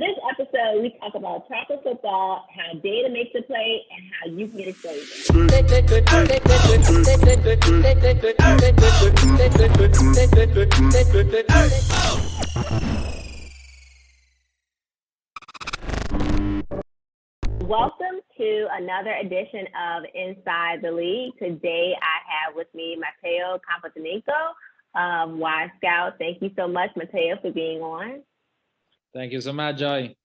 this episode, we talk about chocolate football, how data makes a play, and how you can get exposure. Welcome to another edition of Inside the League. Today, I have with me Matteo Campodonico of Wyscout. Thank you so much, Matteo, for being on. Thank you so much, Joy.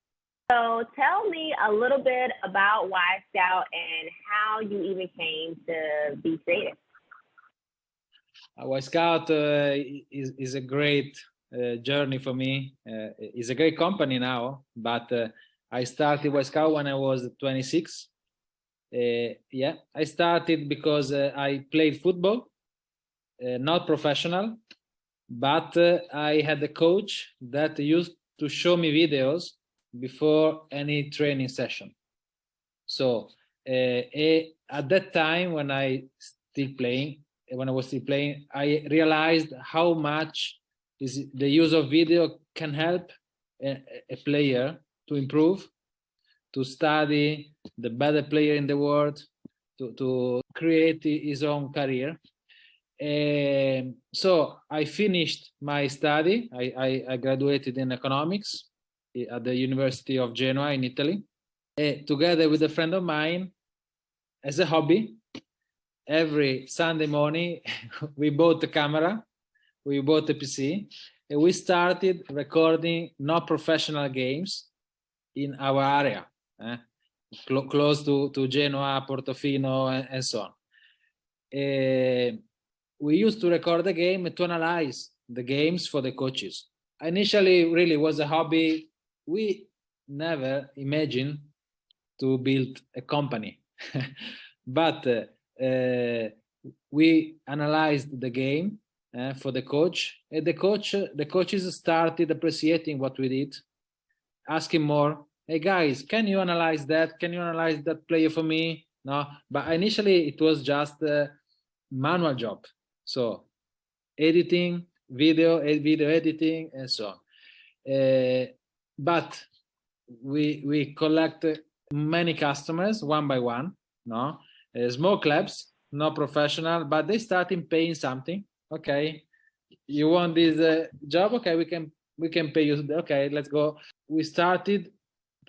So tell me a little bit about Wyscout and how you even came to be creative. Wyscout is a great journey for me. It's a great company now, but I started Wyscout when I was 26. I started because I played football, not professional, but I had a coach that used to show me videos before any training session. So at that time, when I was still playing, I realized how much the use of video can help a player to improve, to study the better player in the world, to create his own career. So I finished my study. I graduated in economics at the University of Genoa in Italy, together with a friend of mine, as a hobby. Every Sunday morning, we bought a camera, we bought a PC, and we started recording not professional games in our area, close to Genoa, Portofino, and so on. We used to record the game to analyze the games for the coaches. Initially, really was a hobby. We never imagined to build a company, but we analyzed the game for the coach, and the coaches started appreciating what we did, asking more. Hey guys, can you analyze that? Can you analyze that player for me? No, but initially it was just a manual job. So editing, video editing, and so on. But we collect many customers one by one. No, small clubs, not professional, but they started paying something. Okay, you want this job? Okay, we can pay you. Okay, let's go. We started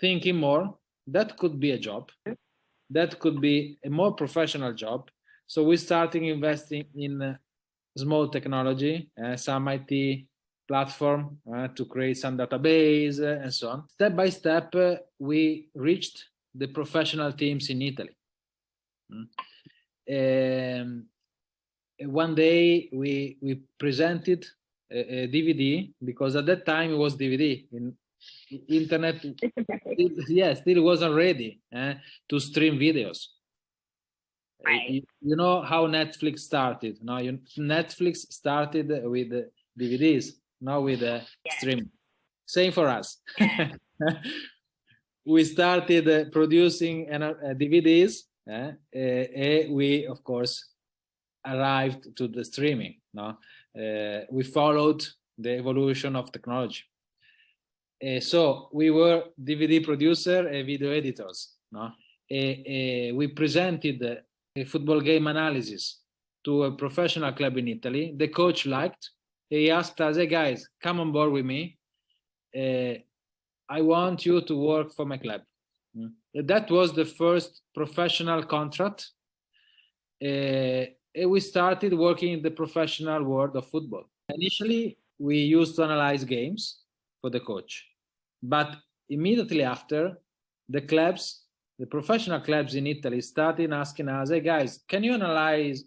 thinking more. That could be a job. That could be a more professional job. So we started investing in small technology, some IT platform to create some database and so on. Step by step, we reached the professional teams in Italy. One day we presented a DVD, because at that time it was DVD. In internet, still wasn't ready to stream videos. Right. You know how Netflix started. No, Netflix started with DVDs, not with streaming. Same for us. We started producing DVDs, and we, of course, arrived to the streaming. No, we followed the evolution of technology. So we were DVD producer and video editors. No, we presented a football game analysis to a professional club in Italy. The coach liked. He asked us, "Hey guys, come on board with me. I want you to work for my club." That was the first professional contract. We started working in the professional world of football. Initially, we used to analyze games for the coach, but immediately after, the professional clubs in Italy started asking us, "Hey guys, can you analyze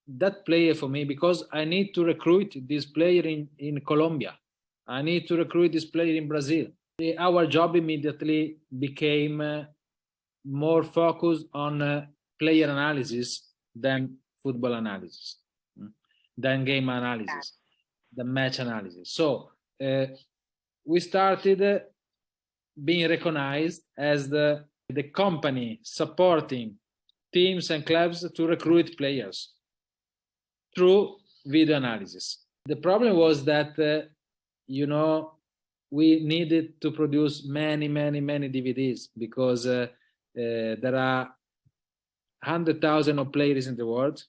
that player for me? Because I need to recruit this player in Colombia. I need to recruit this player in Brazil." Our job immediately became more focused on player analysis than football analysis, than game analysis, the match analysis. So we started being recognized as the company supporting teams and clubs to recruit players through video analysis. The problem was that, we needed to produce many DVDs because there are 100,000 of players in the world.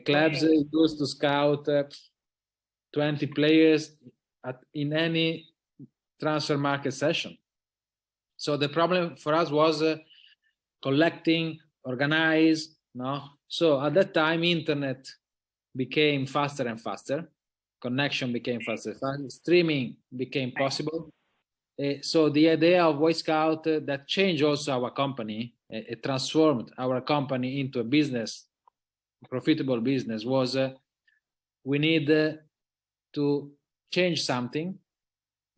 Clubs used to scout 20 players in any transfer market session. So the problem for us was collecting, organize. So at that time, internet became faster and faster. Connection became faster. Streaming became possible. So the idea of Wyscout that changed also our company, it transformed our company into a business, profitable business, was we need to change something,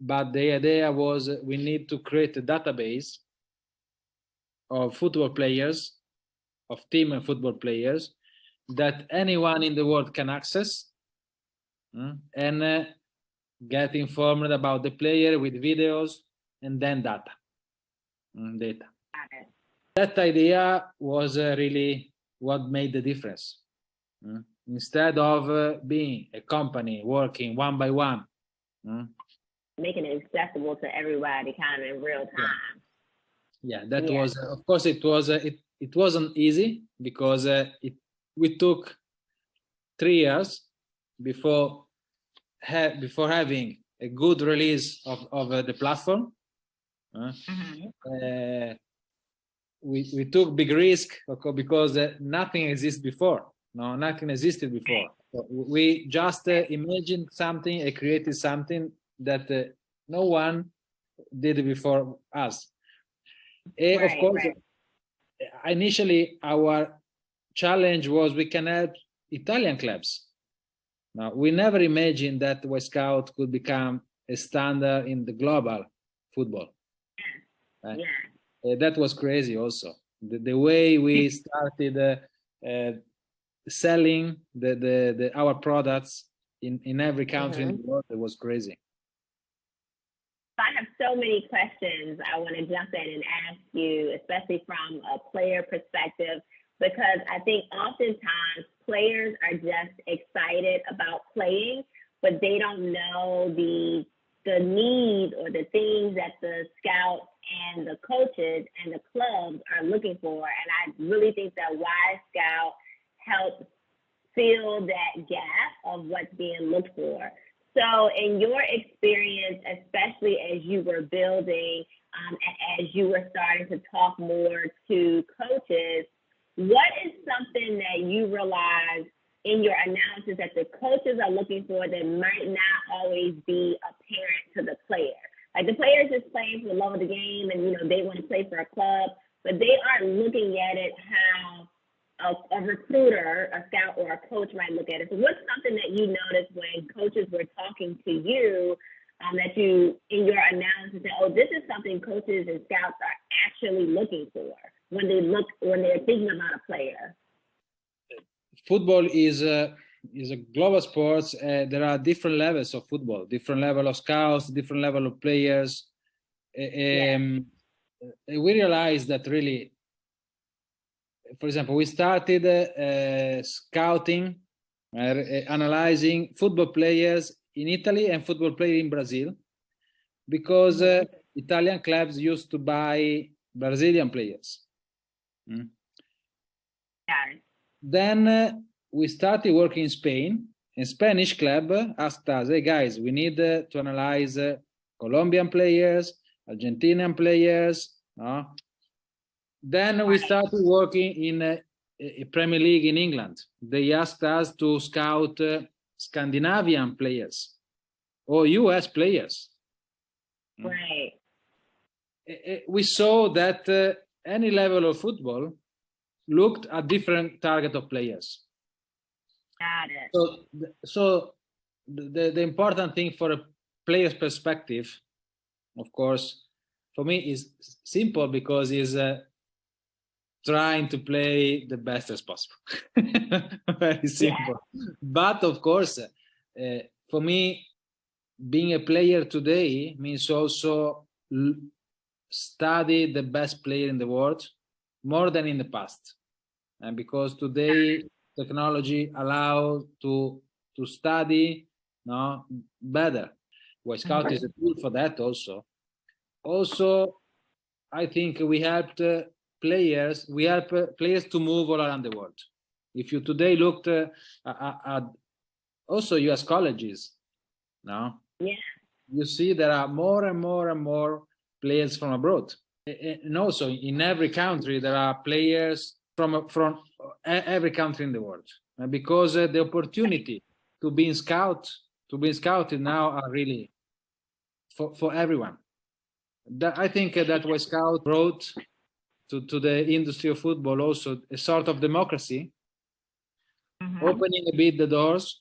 but the idea was we need to create a database of football players, of team and football players that anyone in the world can access and get informed about the player with videos and then data. That idea was really what made the difference. Instead of being a company working one by one, making it accessible to everybody, kind of in real time. Yeah, that was, of course, it wasn't easy because we took 3 years before having a good release of the platform. We took big risk because nothing existed before. Nothing existed before. So we just imagined something and created something that no one did before us. Of course, initially our challenge was we can help Italian clubs. Now, we never imagined that Wyscout could become a standard in the global football. That was crazy also. The way we started selling our products in every country in the world, it was crazy. I have so many questions I want to jump in and ask you, especially from a player perspective, because I think oftentimes players are just excited about playing, but they don't know the needs or the things that the scouts and the coaches and the clubs are looking for. And I really think that Wyscout helps fill that gap of what's being looked for. So in your experience, especially as you were building and as you were starting to talk more to coaches, what is something that you realized in your analysis that the coaches are looking for that might not always be apparent to the player? Like the players just playing for the love of the game and, they want to play for a club, but they aren't looking at it how a recruiter, a scout, or a coach might look at it. So what's something that you noticed when coaches were talking to you that you, in your analysis, said, oh, this is something coaches and scouts are actually looking for when they're thinking about a player? Football is a global sport. There are different levels of football, different level of scouts, different level of players. We realized that really, for example, we started scouting, analyzing football players in Italy and football players in Brazil, because Italian clubs used to buy Brazilian players. Then we started working in Spain, and Spanish club asked us, hey guys, we need to analyze Colombian players, Argentinian players. Then we started working in a Premier League in England. They asked us to scout Scandinavian players or US players. Right. We saw that any level of football looked at different target of players. Got it. So the important thing for a player's perspective, of course, for me is simple because it's trying to play the best as possible. Very simple. But of course, for me, being a player today means also study the best player in the world more than in the past. And because today technology allows to study better. Wyscout is a tool for that also. Also, I think we helped players. We help players to move all around the world. If you today looked at also U.S. colleges, now you see there are more and more and more players from abroad, and also in every country there are players from every country in the world, because the opportunity to be scouted now are really for everyone. I think that Wyscout brought to the industry of football also a sort of democracy, opening a bit the doors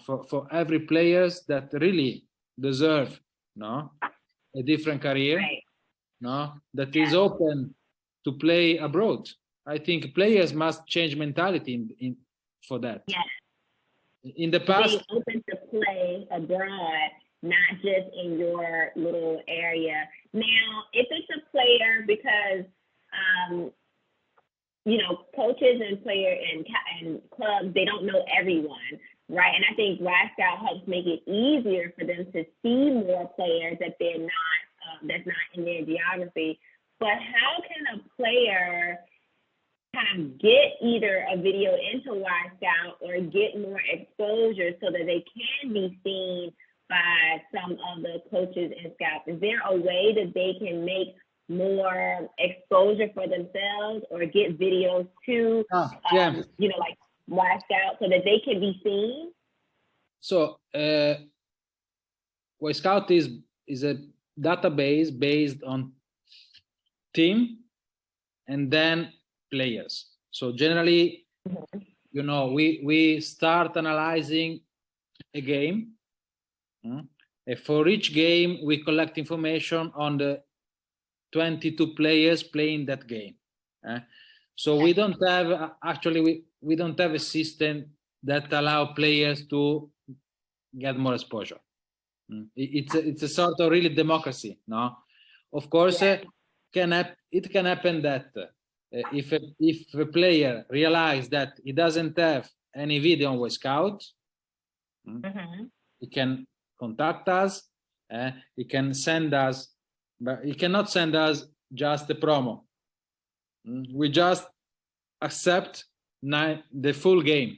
for every players that really deserve a different career, that is open to play abroad. I think players must change mentality for that. In the past, being open to play abroad, not just in your little area. Now, if it's a player, because coaches and players and clubs, they don't know everyone, right? And I think Wyscout helps make it easier for them to see more players that they're not that's not in their geography. But how can a player kind of get either a video into Wyscout or get more exposure so that they can be seen by some of the coaches and scouts? Is there a way that they can make more exposure for themselves or get videos to, like Wyscout, so that they can be seen? So Wyscout is a database based on team and then players. So generally, we start analyzing a game. For each game, we collect information on the 22 players playing that game. So we don't have we don't have a system that allow players to get more exposure. It's a sort of really democracy, no? Of course, it can happen that if a player realizes that he doesn't have any video on Wyscout, he can contact us. He can send us, but he cannot send us just the promo. We just accept the full game.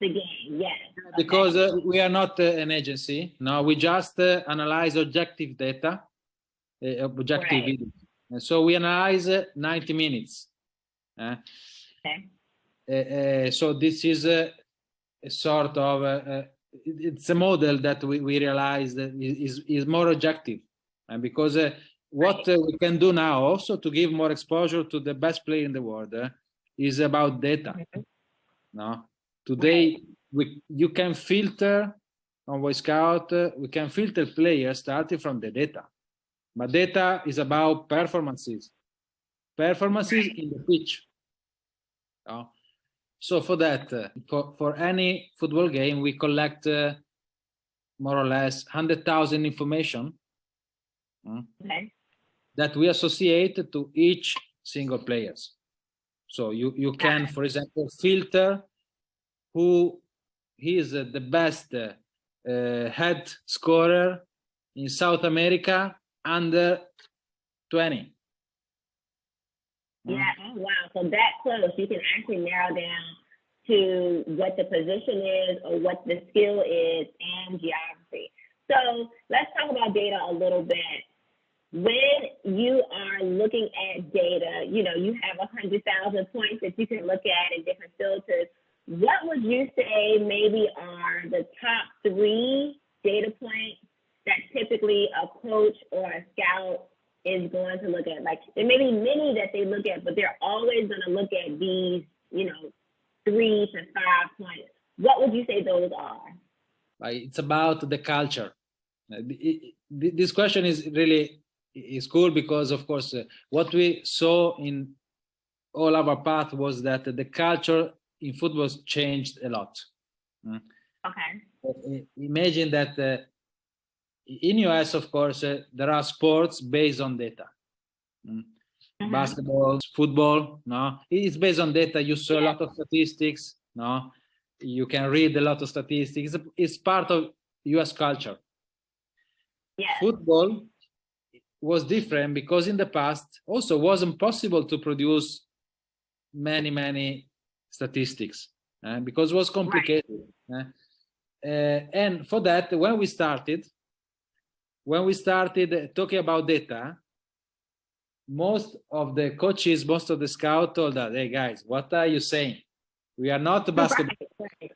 The game, yes. Because we are not an agency. No, we just analyze objective data, objective video. And so we analyze 90 minutes. So this is a sort of it's a model that we realize that is more objective, and because what we can do now also to give more exposure to the best player in the world is about data. No, today you can filter on Wyscout. We can filter players starting from the data, but data is about performances in the pitch. So for that, for any football game, we collect more or less 100,000 information that we associate to each single players. So you can, for example, filter who is the best head scorer in South America under 20. Yeah, oh wow. So that close, you can actually narrow down to what the position is or what the skill is and geography. So let's talk about data a little bit. When you are looking at data, you have 100,000 points that you can look at in different filters. What would you say maybe are the top 3 data points that typically a coach or a scout is going to look at? Like, there may be many that they look at, but they're always going to look at these, 3 to 5 points. What would you say those are? It's about the culture. This question is cool because, of course, what we saw in all our path was that the culture in football changed a lot. Okay. Imagine that in US, of course, there are sports based on data. Basketball, football, no, it's based on data. You saw a lot of statistics, no, you can read a lot of statistics. It's part of US culture. Yes. Football was different because in the past also wasn't possible to produce many statistics because it was complicated. Right. And for that, when we started talking about data, most of the coaches, most of the scouts told us, "Hey guys, what are you saying? We are not basketball. Right.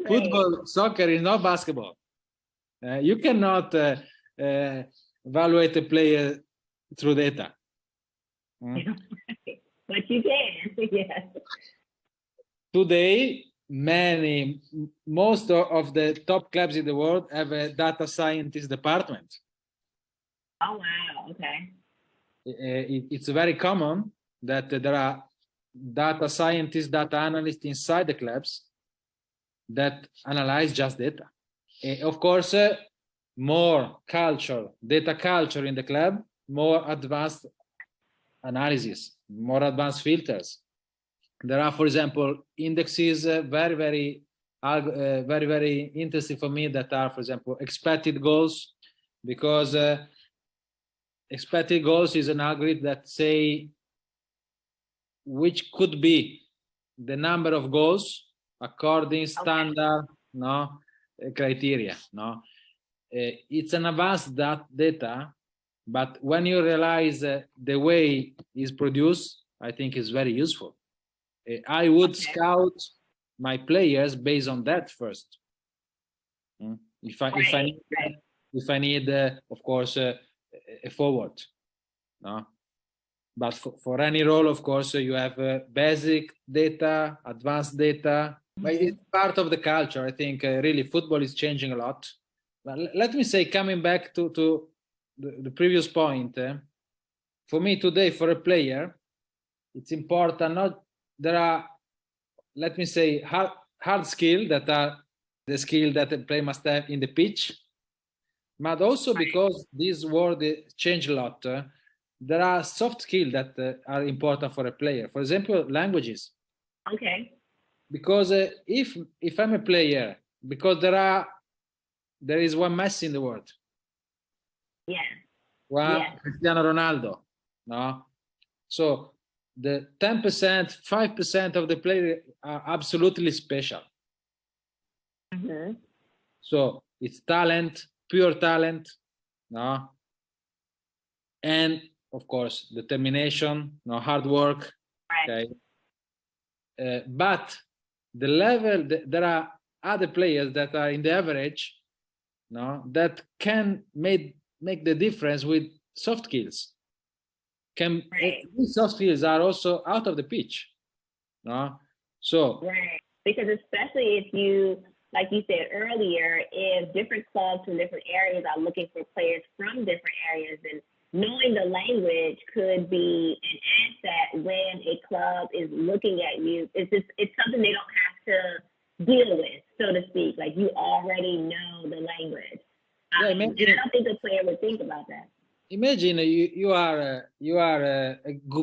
Football, soccer is not basketball. You cannot evaluate a player through data." But you can, yes. Today, most of the top clubs in the world have a data scientist department. Oh, wow, okay. It's very common that there are data scientists, data analysts inside the clubs that analyze just data. Of course, more culture, data culture in the club, more advanced analysis, more advanced filters. There are, for example, indexes very interesting for me that are, for example, expected goals, because expected goals is an algorithm that say which could be the number of goals according standard criteria. It's an advanced data, but when you realize the way it's produced, I think it's very useful. I would scout my players based on that first. If I need, of course, a forward. No, but for any role, of course, you have basic data, advanced data. But it's part of the culture. I think really football is changing a lot. But let me say, coming back to the previous point, for me today, for a player, it's important. There are, let me say, hard skill that are the skill that a player must have in the pitch, but also because this world changed a lot. There are soft skills that are important for a player. For example, languages. Okay. Because if I'm a player, because there is one Messi in the world. Yeah. One Cristiano Ronaldo. No. So the 10%, 5% of the players are absolutely special. Mm-hmm. So it's talent, pure talent, no, and of course determination, hard work. Right. Okay, but the level there are other players that are in the average, that can make the difference with soft skills. These soft skills are also out of the pitch, no. So because especially if you, like you said earlier, if different clubs from different areas are looking for players from different areas, and knowing the language could be an asset when a club is looking at you. It's something they don't have to deal with, so to speak. Like, you already know the language. And I don't think a player would think about that. Imagine you are a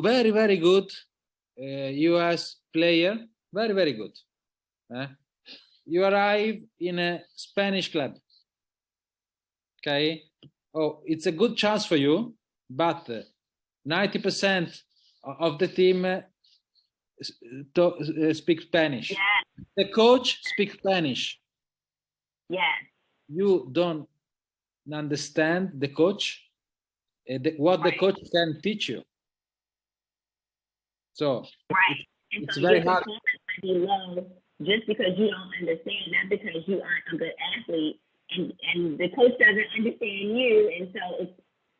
very good US player, very good. You arrive in a Spanish club. Okay, it's a good chance for you, but 90% of the team speak Spanish. Yeah. The coach speaks Spanish. Yeah. You don't understand the coach, what the coach can teach you. So it's so very hard. Might be low just because you don't understand, not because you aren't a good athlete, and the coach doesn't understand you, and so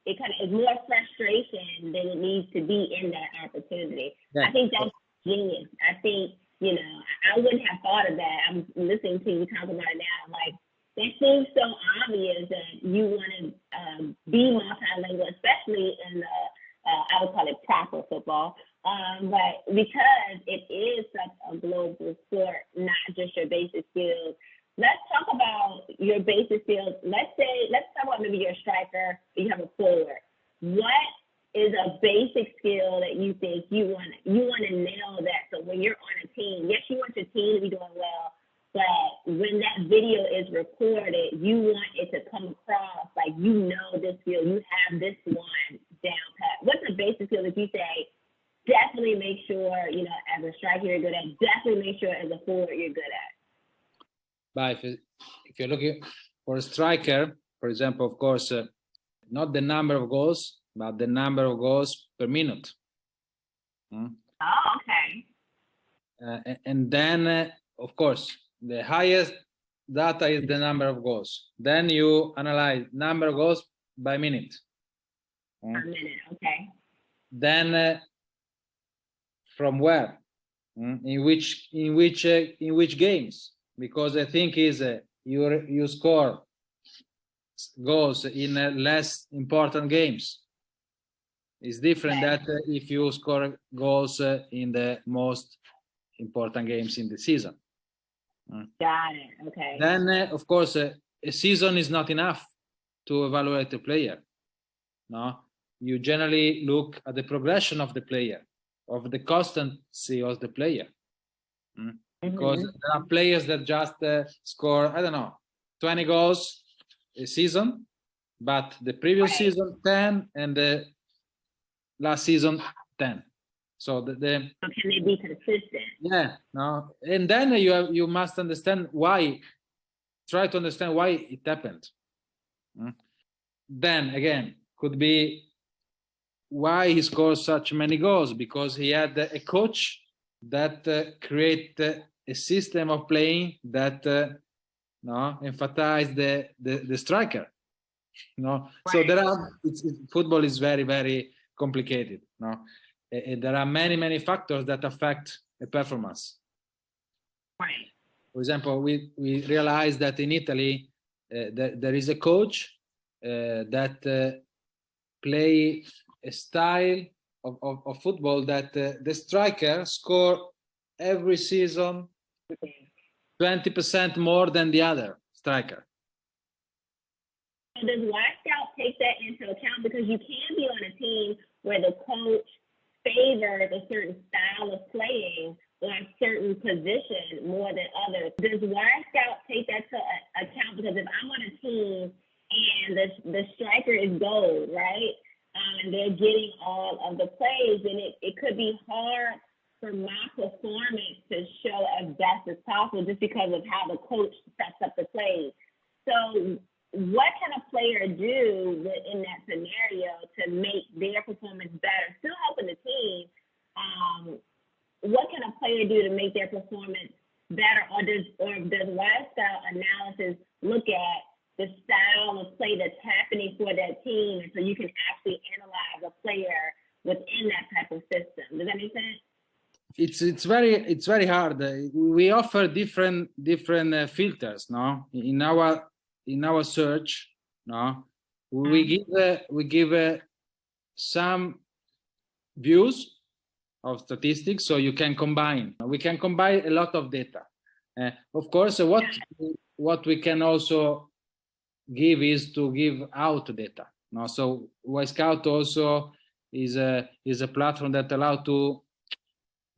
it kind of is more frustration than it needs to be in that opportunity. I think that's genius. I think, I wouldn't have thought of that. I'm listening to you talk about it now. Like, that seems so obvious that you want to be multilingual, especially in the, I would call it proper football. But because it is such a global sport, not just your basic skills. Let's talk about your basic skills. Let's talk about maybe you're a striker, or you have a forward. What is a basic skill that you think you want to nail that? So when you're on a team, yes, you want your team to be doing well, but when that video is recorded, you want it to come across like you know this skill, you have this one down pat. What's a basic skill that you say definitely make sure, you know, as a striker you're good at, definitely make sure as a forward you're good at? But if you're looking for a striker, for example, of course, not the number of goals, but the number of goals per minute. Oh, okay. And then, of course, the highest data is the number of goals. Then you analyze number of goals by minute. Per minute, okay. Then from where? In which games? Because I think is you score goals in less important games. It's different that if you score goals in the most important games in the season. Got it. Okay. Then, of course, a season is not enough to evaluate a player. No, you generally look at the progression of the player, of the constancy of the player. Because there are players that just score, I don't know, 20 goals a season, but the previous season 10 and the last season 10. So so can they be consistent? Yeah, no, and then you must understand why. Try to understand why it happened. Then again, could be why he scores such many goals, because he had a coach that create a system of playing that emphasize the striker. So there are football is very, very complicated. There are many factors that affect a performance. Right. For example, we realized that in Italy there is a coach that play a style of football that the striker score every season 20% more than the other striker. So does Wyscout take that into account? Because you can be on a team where the coach favors a certain style of playing or a certain position more than others. Does Wyscout take that to account? Because if I'm on a team and the striker is gold, right? And they're getting all of the plays, then it could be hard for my performance to show as best as possible just because of how the coach sets up the plays. So what can a player do in that scenario to make their performance better, still helping the team? What can a player do to make their performance better? Or does Wyscout analysis look at the style of play that's happening for that team, and so you can actually analyze a player within that type of system? Does that make sense? It's very hard. We offer different filters, no? In our search, no, we give some views of statistics, so you can combine. We can combine a lot of data. Of course, what we can also give is to give out data. No, so Wyscout also is a platform that allows to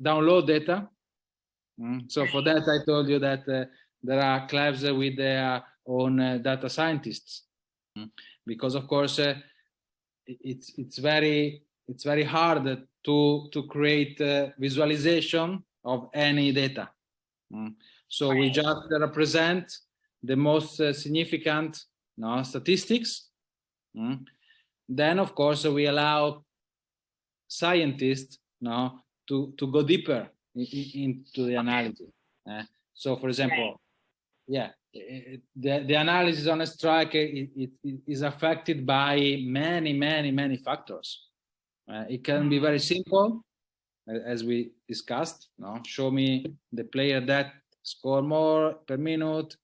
download data. So for that, I told you that there are clubs with their own data scientists, because of course it's very hard to create visualization of any data. So we just represent the most significant statistics. Then of course we allow scientists to go deeper into the analysis. So for example, the analysis on a striker is affected by many factors. It can be very simple, as we discussed. Show me the player that score more per minute,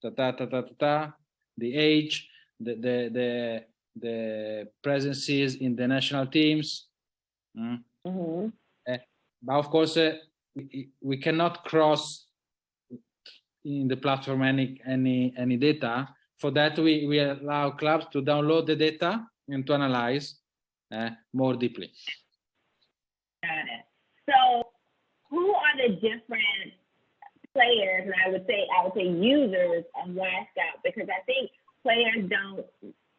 the age, the presences in the national teams. But of course, we cannot cross in the platform any data. For that, we allow clubs to download the data and to analyze more deeply. Got it. So who are the different players, and I would say users of Wyscout, because I think players don't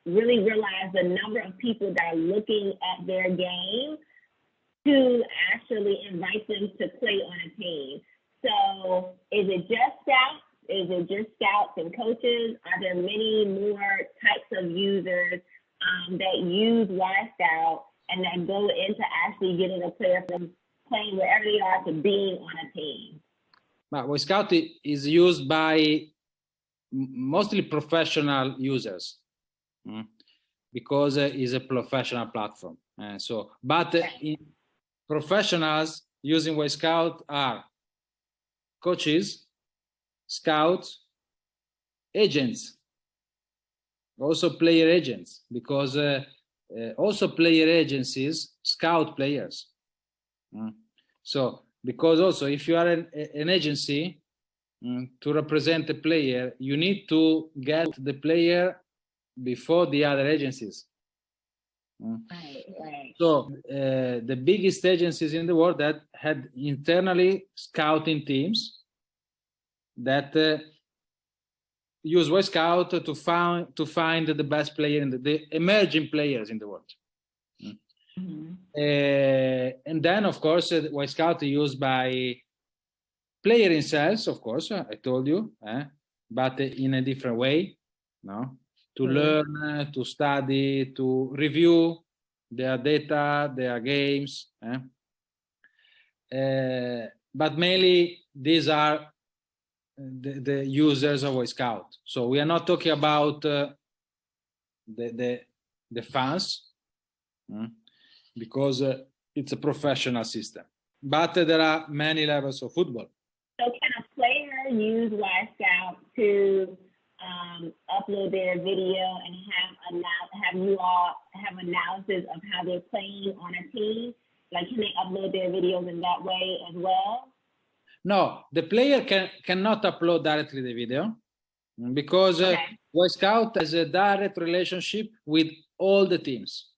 really realize the number of people that are looking at their game to actually invite them to play on a team. So is it just scouts? Is it just scouts and coaches? Are there many more types of users that use Wyscout and that go into actually getting a player from playing wherever they are to being on a team? But Wyscout is used by mostly professional users because it's a professional platform. But professionals using Wyscout are coaches, scouts, agents, also player agents, because also player agencies scout players. So because also if you are an agency to represent a player, you need to get the player before the other agencies. Right. So the biggest agencies in the world that had internally scouting teams that use Wyscout to find the best player in the emerging players in the world. And then, of course, Wyscout is used by player themselves, of course, I told you, but in a different way, no? To learn, to study, to review their data, their games. But mainly, these are the users of Wyscout. So we are not talking about the fans, because it's a professional system. But there are many levels of football. So can a player use Wyscout to upload their video and have you all have analysis of how they're playing on a team? Like, can they upload their videos in that way as well? No, the player cannot upload directly the video because Wyscout has a direct relationship with all the teams.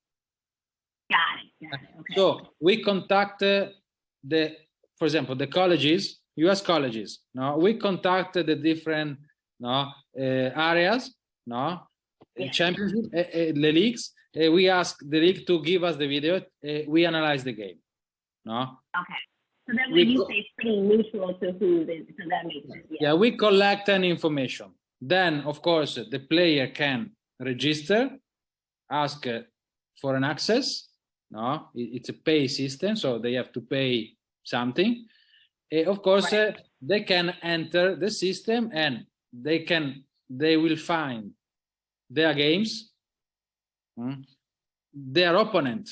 Got it. Okay. So we contact for example, the colleges, US colleges. No, we contact the different areas, championship, the leagues. We ask the league to give us the video. We analyze the game. No. Okay. So then when you say it's pretty neutral to who, so that makes sense. Yeah, we collect any information. Then, of course, the player can register, ask for an access. No, it's a pay system, so they have to pay something. Of course, they can enter the system and they will find their games, their opponent,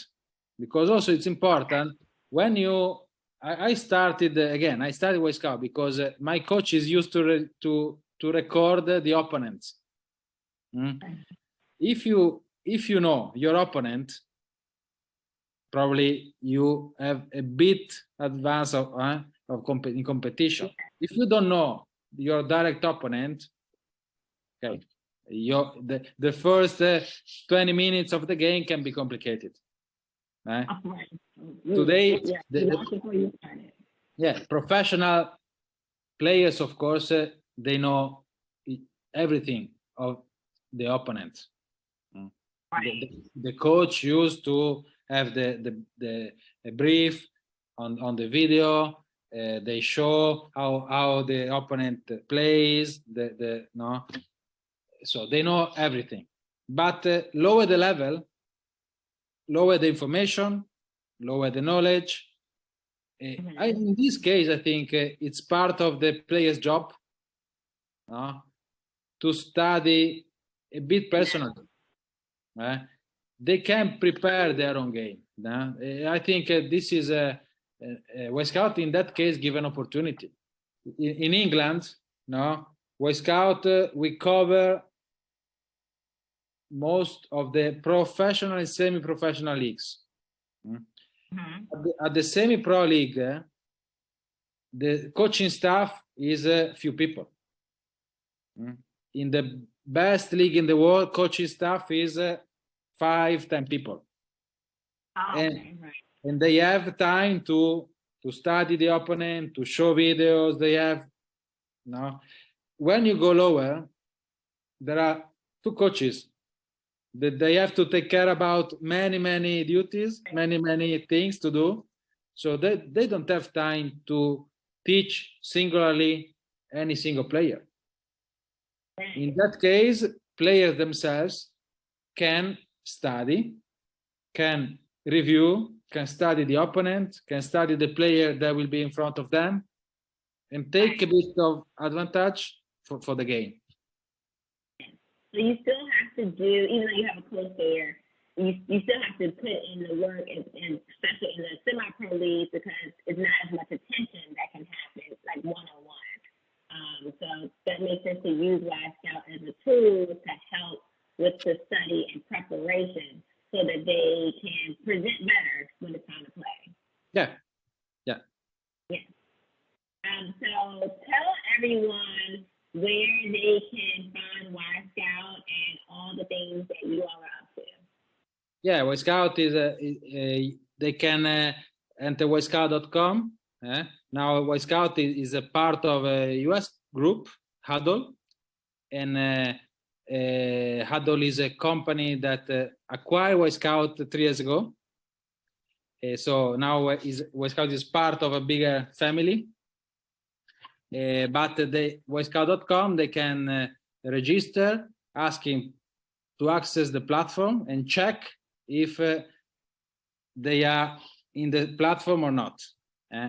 because also it's important when you. I started Wyscout because my coach is used to record the opponents. If you know your opponent, probably you have a bit advance in competition. If you don't know your direct opponent, okay, the first 20 minutes of the game can be complicated. Today, professional players, of course, they know everything of the opponent. The coach used to have the brief on the video. They show how the opponent plays. So they know everything. But lower the level, lower the information, lower the knowledge. In this case, I think it's part of the player's job to study a bit personally. They can prepare their own game. I think this is Wyscout in that case give an opportunity. In England, Wyscout we cover most of the professional and semi-professional leagues. At the semi-pro league, the coaching staff is a few people. In the best league in the world, coaching staff is 5-10 people. And they have time to study the opponent, to show videos. They have No, when you go lower, there are two coaches that they have to take care about many duties, many things to do. So they don't have time to teach singularly any single player. In that case, players themselves can study, can review, can study the opponent, can study the player that will be in front of them, and take a bit of advantage for the game. So you still have to do, even though you have a coach there, you still have to put in the work, and especially in the semi-pro leagues, because it's not as much attention that can happen like one-on-one. So that makes sense to use Wyscout as a tool to help with the study and preparation so that they can present better when it's time to play. Yeah. So tell everyone where they can find Wyscout and all the things that you all are up to. Yeah, Wyscout is they can enter wyscout.com. Now Wyscout is a part of a US group, Huddle, and Huddle is a company that acquired Wyscout 3 years ago. So now Wyscout is part of a bigger family. But the wyscout.com, they can register, asking to access the platform and check if they are in the platform or not.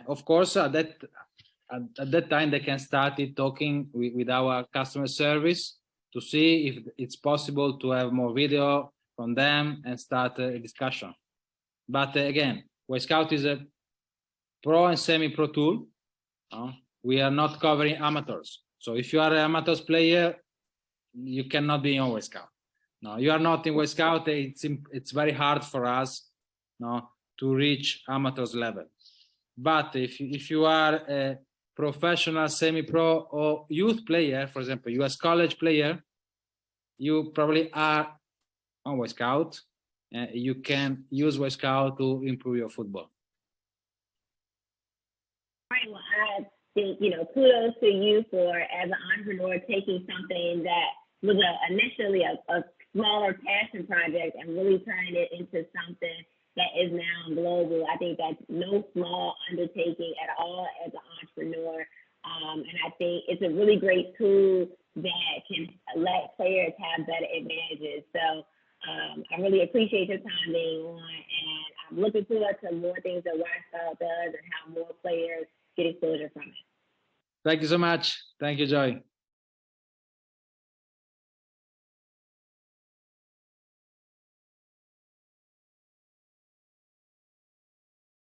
Of course, at that time, they can start talking with our customer service to see if it's possible to have more video from them and start a discussion. But again, Wyscout is a pro and semi-pro tool. We are not covering amateurs. So if you are an amateurs player, you cannot be on Wyscout. No, you are not in Wyscout. It's very hard for us, to reach amateurs level. But if you are a professional, semi-pro, or youth player, for example, US college player, you probably are on Wyscout. You can use Wyscout to improve your football. Right. Well, I think, kudos to you for, as an entrepreneur, taking something that was initially a smaller passion project and really turning it into something that is now global. I think that's no small undertaking at all as an entrepreneur. And I think it's a really great tool that can let players have better advantages. So I really appreciate your time being on, and I'm looking forward to more things that Wyscout does and how more players get exposure from it. Thank you so much. Thank you, Joy.